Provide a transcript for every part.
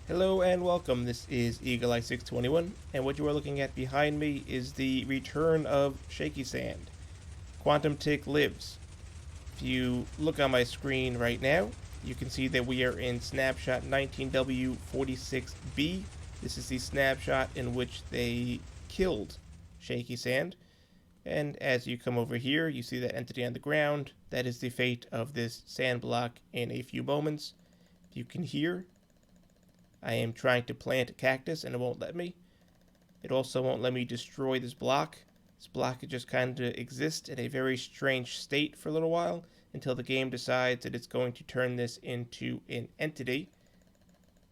Hello and welcome. This is Eagle Eye 621, and what you are looking at behind me is the return of Shaky-Sand. Quantum-Tick lives. If you look on my screen right now, you can see that we are in snapshot 19W46B. This is the snapshot in which they killed Shaky-Sand. And as you come over here, you see that entity on the ground. That is the fate of this sand block in a few moments. You can hear I am trying to plant a cactus and it won't let me. It also won't let me destroy this block. This block could just kind of exist in a very strange state for a little while until the game decides that it's going to turn this into an entity.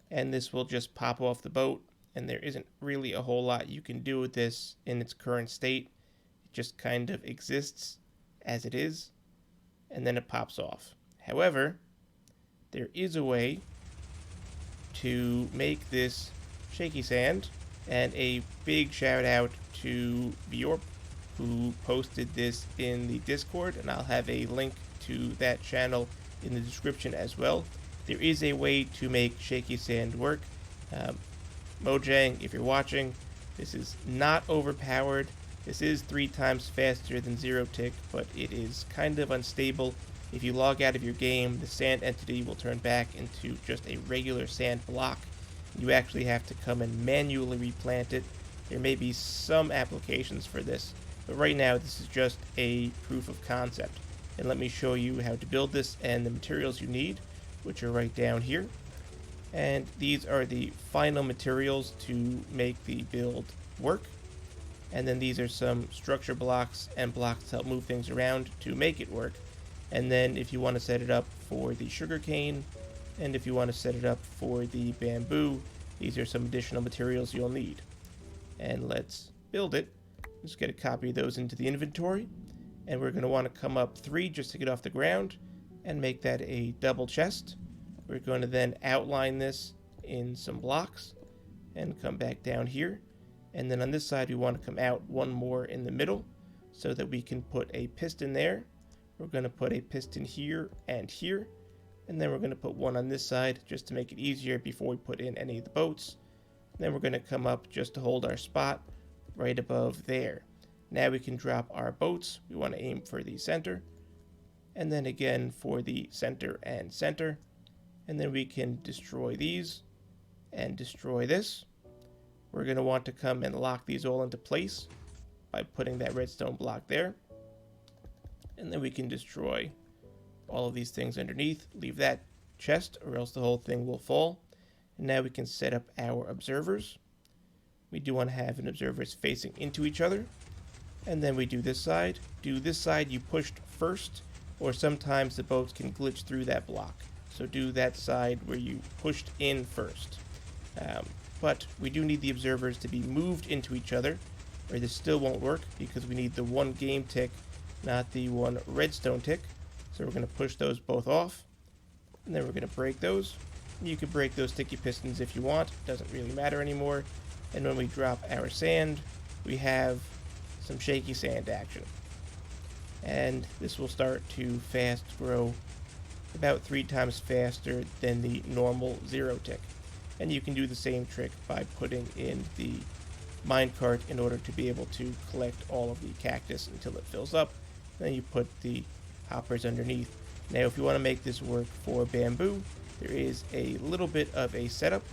And this will just pop off the boat, and there isn't really a whole lot you can do with this in its current state. It just kind of exists as it is, and then it pops off. However, there is a way to make this Shaky-Sand, and a big shout out to Bjorp, who posted this in the Discord, and I'll have a link to that channel in the description as well. There is a way to make Shaky-Sand work. Mojang, if you're watching, this is not overpowered. This is 3 times faster than Zero Tick, but it is kind of unstable. If you log out of your game, the sand entity will turn back into just a regular sand block. You actually have to come and manually replant it. There may be some applications for this, but right now this is just a proof of concept. And let me show you how to build this and the materials you need, which are right down here. And these are the final materials to make the build work. And then these are some structure blocks and blocks to help move things around to make it work. And then if you want to set it up for the sugarcane, and if you want to set it up for the bamboo, these are some additional materials you'll need. And let's build it. Let's get a copy of those into the inventory. And we're going to want to come up 3 just to get off the ground and make that a double chest. We're going to then outline this in some blocks and come back down here. And then on this side, we want to come out 1 more in the middle so that we can put a piston there. We're going to put a piston here, and then we're going to put 1 on this side just to make it easier before we put in any of the boats. And then we're going to come up just to hold our spot right above there. Now we can drop our boats. We want to aim for the center, and then again for the center and center. And then we can destroy these and destroy this. We're going to want to come and lock these all into place by putting that redstone block there. And then we can destroy all of these things underneath. Leave that chest or else the whole thing will fall. And now we can set up our observers. We do want to have an observers facing into each other. And then we do this side. Do this side you pushed first, or sometimes the boats can glitch through that block. So do that side where you pushed in first. But we do need the observers to be moved into each other, or this still won't work because we need the 1 game tick, not the 1 redstone tick. So we're going to push those both off, and then we're going to break those. You can break those sticky pistons if you want, it doesn't really matter anymore. And when we drop our sand, we have some Shaky-Sand action. And this will start to fast grow about 3 times faster than the normal Zero Tick. And you can do the same trick by putting in the minecart in order to be able to collect all of the cactus until it fills up. Then you put the hoppers underneath. Now if you want to make this work for bamboo, there is a little bit of a setup.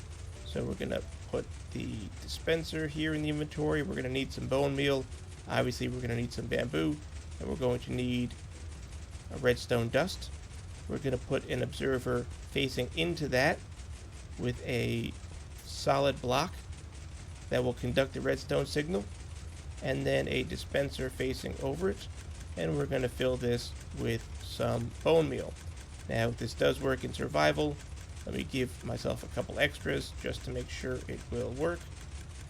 So we're going to put the dispenser here in the inventory. We're going to need some bone meal. Obviously we're going to need some bamboo, and we're going to need a redstone dust. We're going to put an observer facing into that with a solid block that will conduct the redstone signal, and then a dispenser facing over it. And we're going to fill this with some bone meal. Now this does work in survival. Let me give myself a couple extras just to make sure it will work,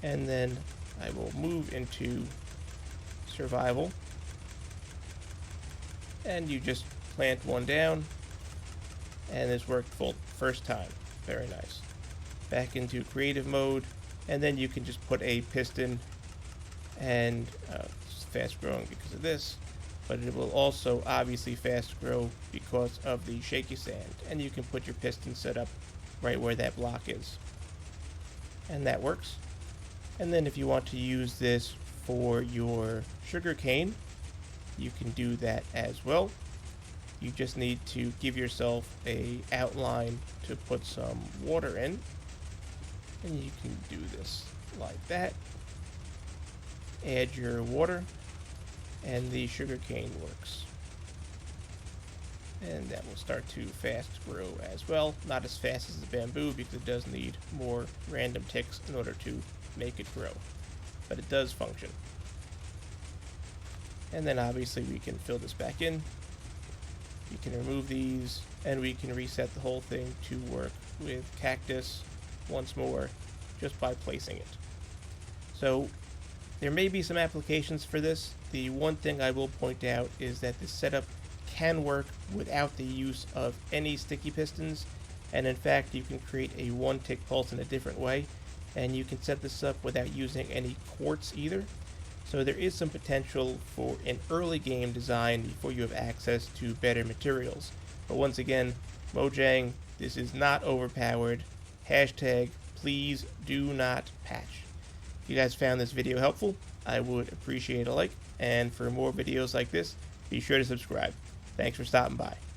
and then I will move into survival, and you just plant 1 down, and this worked full first time. Very nice. Back into creative mode, and then you can just put a piston, and it's fast growing because of this, but it will also obviously fast grow because of the Shaky-Sand, and you can put your piston set up right where that block is. and that works. And then if you want to use this for your sugar cane, you can do that as well. You just need to give yourself a outline to put some water in, and you can do this like that. Add your water, and the sugar cane works. And that will start to fast grow as well. Not as fast as the bamboo because it does need more random ticks in order to make it grow. But it does function. And then obviously we can fill this back in. We can remove these, and we can reset the whole thing to work with cactus once more just by placing it. So there may be some applications for this. The one thing I will point out is that this setup can work without the use of any sticky pistons, and in fact you can create a one tick pulse in a different way, and you can set this up without using any quartz either. So there is some potential for an early game design before you have access to better materials. But once again, Mojang, this is not overpowered. Hashtag please do not patch. If you guys found this video helpful, I would appreciate a like, and for more videos like this, be sure to subscribe. Thanks for stopping by.